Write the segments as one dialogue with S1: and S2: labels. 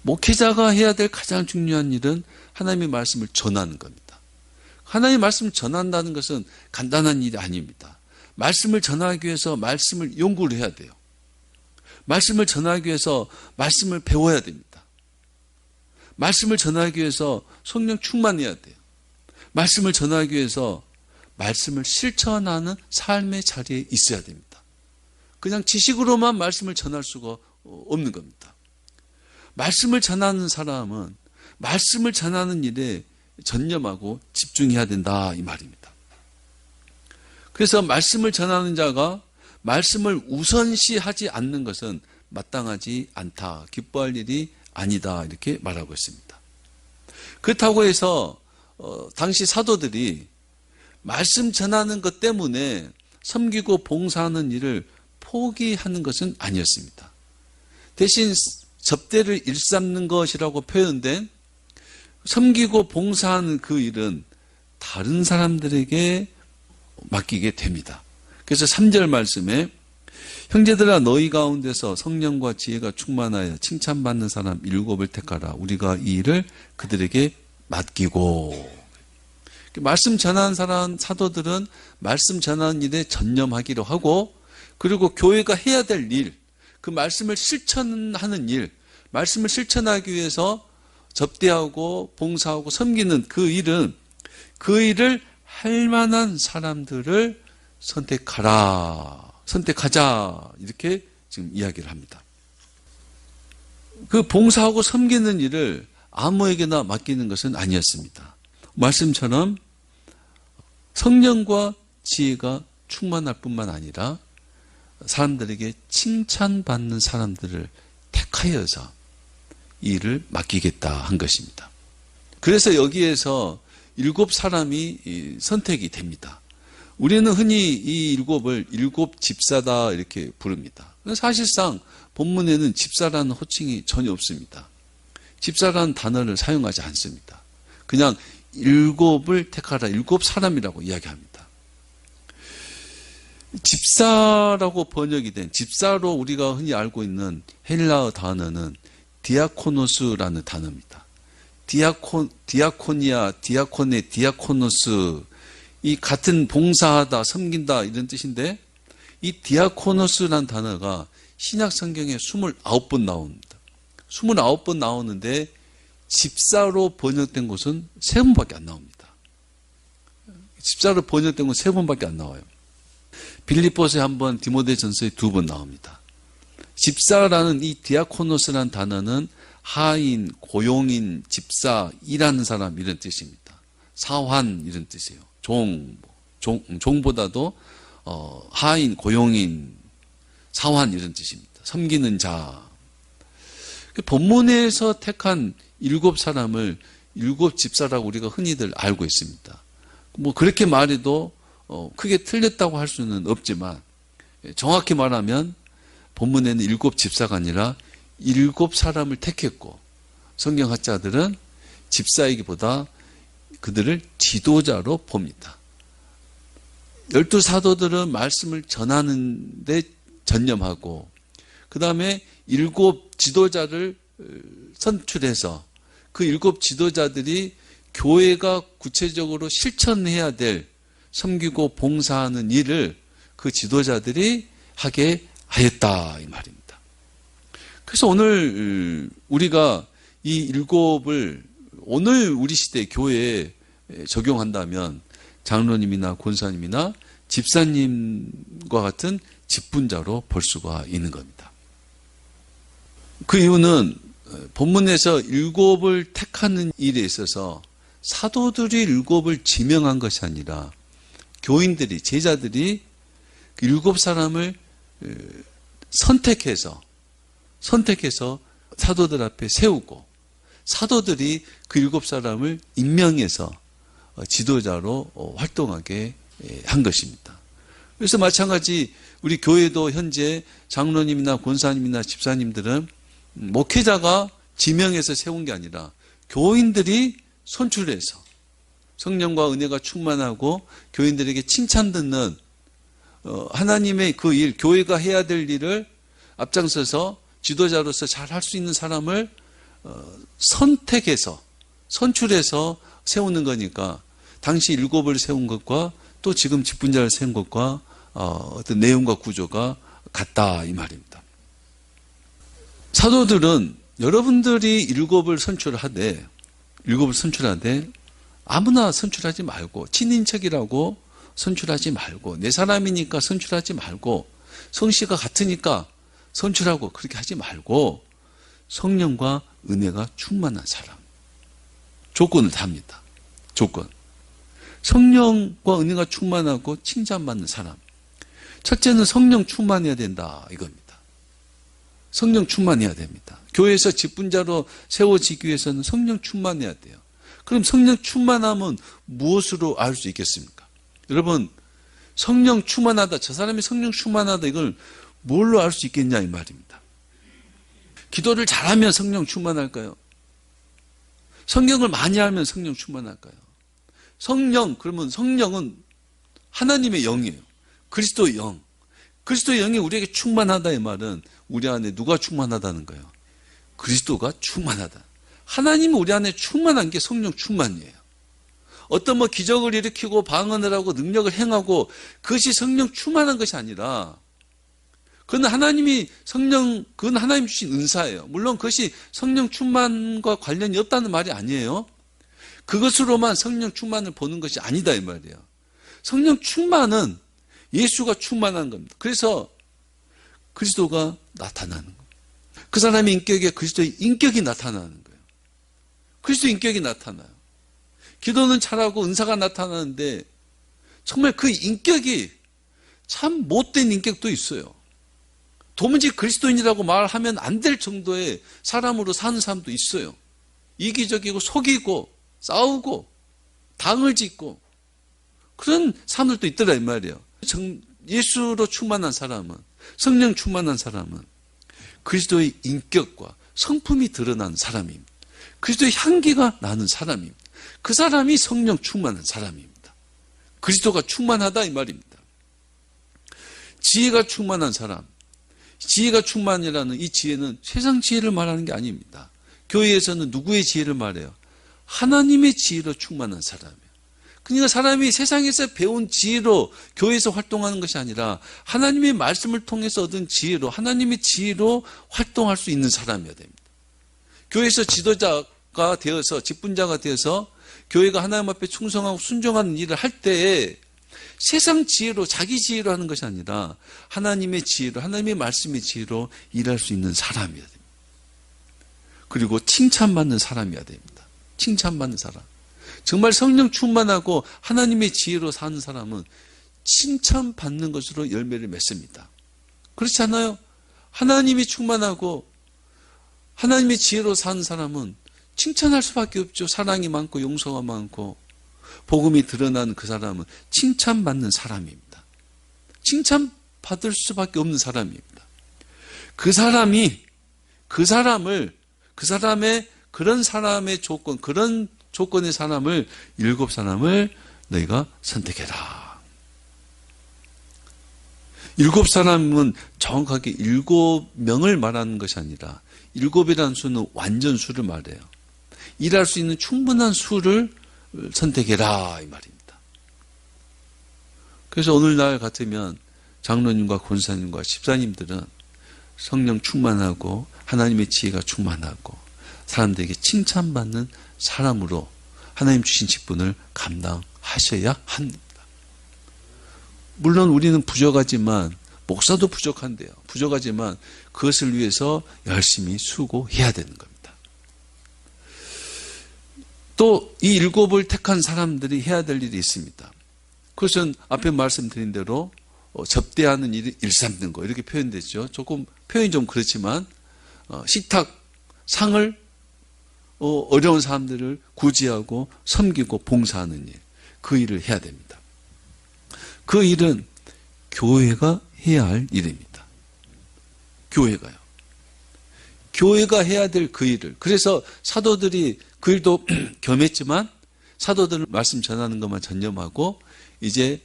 S1: 목회자가 해야 될 가장 중요한 일은 하나님의 말씀을 전하는 겁니다. 하나님의 말씀을 전한다는 것은 간단한 일이 아닙니다. 말씀을 전하기 위해서 말씀을 연구를 해야 돼요. 말씀을 전하기 위해서 말씀을 배워야 됩니다. 말씀을 전하기 위해서 성령 충만해야 돼요. 말씀을 전하기 위해서 말씀을 실천하는 삶의 자리에 있어야 됩니다. 그냥 지식으로만 말씀을 전할 수가 없는 겁니다. 말씀을 전하는 사람은 말씀을 전하는 일에 전념하고 집중해야 된다 이 말입니다. 그래서 말씀을 전하는 자가 말씀을 우선시하지 않는 것은 마땅하지 않다, 기뻐할 일이 아니다 이렇게 말하고 있습니다. 그렇다고 해서 당시 사도들이 말씀 전하는 것 때문에 섬기고 봉사하는 일을 포기하는 것은 아니었습니다. 대신 접대를 일삼는 것이라고 표현된 섬기고 봉사하는 그 일은 다른 사람들에게 맡기게 됩니다. 그래서 3절 말씀에 형제들아 너희 가운데서 성령과 지혜가 충만하여 칭찬받는 사람 7을 택하라. 우리가 이 일을 그들에게 맡기고. 말씀 전하는 사람 사도들은 말씀 전하는 일에 전념하기로 하고, 그리고 교회가 해야 될 일, 그 말씀을 실천하는 일, 말씀을 실천하기 위해서 접대하고 봉사하고 섬기는 그 일은 그 일을 할 만한 사람들을 선택하자 이렇게 지금 이야기를 합니다. 그 봉사하고 섬기는 일을 아무에게나 맡기는 것은 아니었습니다. 말씀처럼 성령과 지혜가 충만할 뿐만 아니라 사람들에게 칭찬받는 사람들을 택하여서 이 일을 맡기겠다 한 것입니다. 그래서 여기에서 7사람이 선택이 됩니다. 우리는 흔히 이 7을 7 집사다 이렇게 부릅니다. 사실상 본문에는 집사라는 호칭이 전혀 없습니다. 집사라는 단어를 사용하지 않습니다. 그냥 7을 택하라, 7사람이라고 이야기합니다. 집사라고 번역이 된, 집사로 우리가 흔히 알고 있는 헬라어 단어는 디아코노스라는 단어입니다. 디아코니아, 디아코네, 디아코노스, 이 같은 봉사하다, 섬긴다 이런 뜻인데, 이 디아코노스라는 단어가 신약 성경에 29번 나옵니다. 29번 나오는데 집사로 번역된 곳은 3번밖에 안 나옵니다. 집사로 번역된 곳은 3번밖에 안 나와요. 빌립보서에 1번, 디모데전서에 2번 나옵니다. 집사라는 이 디아코노스라는 단어는 하인, 고용인, 집사, 일하는 사람 이런 뜻입니다. 사환 이런 뜻이에요. 종보다도 하인, 고용인, 사환 이런 뜻입니다. 섬기는 자. 본문에서 택한 7사람을 7집사라고 우리가 흔히들 알고 있습니다. 뭐 그렇게 말해도 크게 틀렸다고 할 수는 없지만, 정확히 말하면 본문에는 7집사가 아니라 7사람을 택했고, 성경학자들은 집사이기보다 그들을 지도자로 봅니다. 12사도들은 말씀을 전하는 데 전념하고, 그 다음에 7 지도자를 선출해서 그 7 지도자들이 교회가 구체적으로 실천해야 될 섬기고 봉사하는 일을 그 지도자들이 하게 하였다 이 말입니다. 그래서 오늘 우리가 이 7을 오늘 우리 시대 교회에 적용한다면 장로님이나 권사님이나 집사님과 같은 직분자로 볼 수가 있는 겁니다. 그 이유는 본문에서 7을 택하는 일에 있어서 사도들이 7을 지명한 것이 아니라 교인들이, 제자들이 7사람을 선택해서 사도들 앞에 세우고, 사도들이 그 7사람을 임명해서 지도자로 활동하게 한 것입니다. 그래서 마찬가지 우리 교회도 현재 장로님이나 권사님이나 집사님들은 목회자가 지명해서 세운 게 아니라 교인들이 선출해서 성령과 은혜가 충만하고 교인들에게 칭찬 듣는 하나님의 그 일, 교회가 해야 될 일을 앞장서서 지도자로서 잘 할 수 있는 사람을 선택해서 선출해서 세우는 거니까 당시 일곱을 세운 것과 또 지금 직분자를 세운 것과 어떤 내용과 구조가 같다 이 말입니다. 사도들은 여러분들이 일곱을 선출하되 아무나 선출하지 말고 친인척이라고 선출하지 말고 내 사람이니까 선출하지 말고 성씨가 같으니까 선출하고 그렇게 하지 말고 성령과 은혜가 충만한 사람 조건을 답니다. 조건. 성령과 은혜가 충만하고 칭찬받는 사람. 첫째는 성령 충만해야 된다 이겁니다. 성령 충만해야 됩니다. 교회에서 직분자로 세워지기 위해서는 성령 충만해야 돼요. 그럼 성령 충만하면 무엇으로 알 수 있겠습니까? 여러분 성령 충만하다, 저 사람이 성령 충만하다 이걸 뭘로 알 수 있겠냐 이 말입니다. 기도를 잘하면 성령 충만할까요? 성경을 많이 알면 성령 충만할까요? 그러면 성령은 하나님의 영이에요. 그리스도의 영. 그리스도의 영이 우리에게 충만하다 이 말은 우리 안에 누가 충만하다는 거예요? 그리스도가 충만하다. 하나님이 우리 안에 충만한 게 성령 충만이에요. 어떤 기적을 일으키고 방언을 하고 능력을 행하고 그것이 성령 충만한 것이 아니라 그건 하나님 주신 은사예요. 물론 그것이 성령 충만과 관련이 없다는 말이 아니에요. 그것으로만 성령 충만을 보는 것이 아니다 이 말이에요. 성령 충만은 예수가 충만한 겁니다. 그래서 그리스도가 나타나는 거예요. 그 사람의 인격에 그리스도의 인격이 나타나는 거예요. 그리스도의 인격이 나타나요. 기도는 잘하고 은사가 나타나는데 정말 그 인격이 참 못된 인격도 있어요. 도무지 그리스도인이라고 말하면 안 될 정도의 사람으로 사는 사람도 있어요. 이기적이고 속이고 싸우고 당을 짓고 그런 사람들도 있더라 이 말이에요. 예수로 충만한 사람은, 성령 충만한 사람은 그리스도의 인격과 성품이 드러나는 사람입니다. 그리스도의 향기가 나는 사람입니다. 그 사람이 성령 충만한 사람입니다. 그리스도가 충만하다 이 말입니다. 지혜가 충만한 사람, 지혜가 충만이라는 이 지혜는 세상 지혜를 말하는 게 아닙니다. 교회에서는 누구의 지혜를 말해요? 하나님의 지혜로 충만한 사람이에요. 그러니까 사람이 세상에서 배운 지혜로 교회에서 활동하는 것이 아니라 하나님의 말씀을 통해서 얻은 지혜로, 하나님의 지혜로 활동할 수 있는 사람이어야 됩니다. 교회에서 지도자가 되어서, 직분자가 되어서 교회가 하나님 앞에 충성하고 순종하는 일을 할 때에 세상 지혜로, 자기 지혜로 하는 것이 아니라 하나님의 지혜로, 하나님의 말씀의 지혜로 일할 수 있는 사람이어야 됩니다. 그리고 칭찬받는 사람이어야 됩니다. 칭찬받는 사람. 정말 성령 충만하고 하나님의 지혜로 사는 사람은 칭찬받는 것으로 열매를 맺습니다. 그렇지 않아요? 하나님이 충만하고 하나님의 지혜로 사는 사람은 칭찬할 수밖에 없죠. 사랑이 많고 용서가 많고 복음이 드러나는 그 사람은 칭찬받는 사람입니다. 칭찬받을 수밖에 없는 사람입니다. 그 사람의 그런 사람의 조건, 그런 조건의 사람을, 7사람을 너희가 선택해라. 7사람은 정확하게 7명을 말하는 것이 아니라 7이라는 수는 완전 수를 말해요. 일할 수 있는 충분한 수를 선택해라 이 말입니다. 그래서 오늘날 같으면 장로님과 권사님과 집사님들은 성령 충만하고 하나님의 지혜가 충만하고 사람들에게 칭찬받는 사람으로 하나님 주신 직분을 감당하셔야 합니다. 물론 우리는 부족하지만, 목사도 부족한데요. 부족하지만 그것을 위해서 열심히 수고해야 되는 겁니다. 또 이 7을 택한 사람들이 해야 될 일이 있습니다. 그것은 앞에 말씀드린 대로 접대하는 일이 일삼는 거 이렇게 표현됐죠. 조금 표현이 좀 그렇지만 식탁, 상을 어려운 사람들을 구제하고 섬기고 봉사하는 일, 그 일을 해야 됩니다. 그 일은 교회가 해야 할 일입니다. 교회가요. 교회가 해야 될 그 일을. 그래서 사도들이 그 일도 겸했지만 사도들은 말씀 전하는 것만 전념하고 이제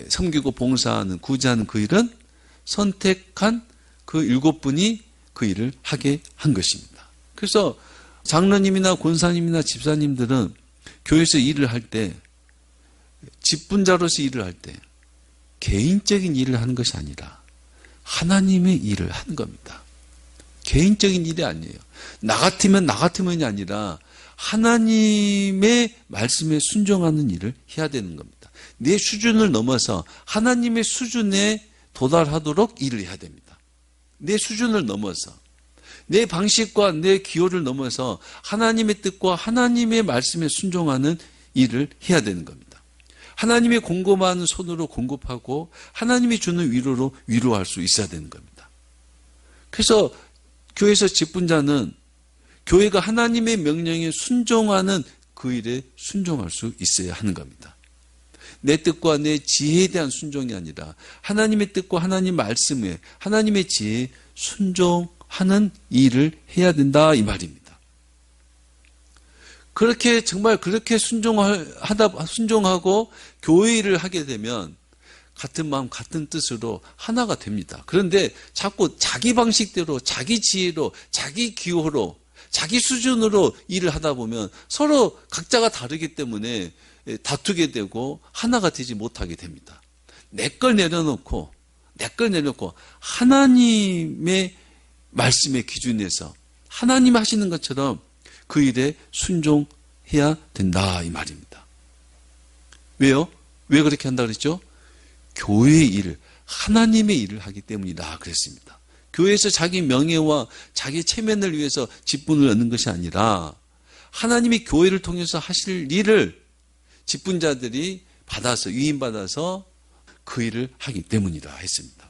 S1: 섬기고 봉사하는, 구제하는 그 일은 선택한 그 7분이 그 일을 하게 한 것입니다. 그래서 장로님이나 권사님이나 집사님들은 교회에서 일을 할 때, 직분자로서 일을 할 때 개인적인 일을 하는 것이 아니라 하나님의 일을 하는 겁니다. 개인적인 일이 아니에요. 나 같으면이 아니라 하나님의 말씀에 순종하는 일을 해야 되는 겁니다. 내 수준을 넘어서 하나님의 수준에 도달하도록 일을 해야 됩니다. 내 수준을 넘어서, 내 방식과 내 기호를 넘어서 하나님의 뜻과 하나님의 말씀에 순종하는 일을 해야 되는 겁니다. 하나님의 공급하는 손으로 공급하고 하나님이 주는 위로로 위로할 수 있어야 되는 겁니다. 그래서 교회에서 직분자는 교회가 하나님의 명령에 순종하는 그 일에 순종할 수 있어야 하는 겁니다. 내 뜻과 내 지혜에 대한 순종이 아니라 하나님의 뜻과 하나님 말씀에, 하나님의 지혜에 순종하는 일을 해야 된다 이 말입니다. 그렇게 정말 그렇게 순종하고 교회 일을 하게 되면 같은 마음 같은 뜻으로 하나가 됩니다. 그런데 자꾸 자기 방식대로, 자기 지혜로, 자기 기호로, 자기 수준으로 일을 하다 보면 서로 각자가 다르기 때문에 다투게 되고 하나가 되지 못하게 됩니다. 내 걸 내려놓고 하나님의 말씀의 기준에서 하나님 하시는 것처럼 그 일에 순종해야 된다 이 말입니다. 왜요? 왜 그렇게 한다 그랬죠? 교회의 일, 하나님의 일을 하기 때문이다 그랬습니다. 교회에서 자기 명예와 자기 체면을 위해서 직분을 얻는 것이 아니라 하나님이 교회를 통해서 하실 일을 직분자들이 받아서, 위임받아서 그 일을 하기 때문이라 했습니다.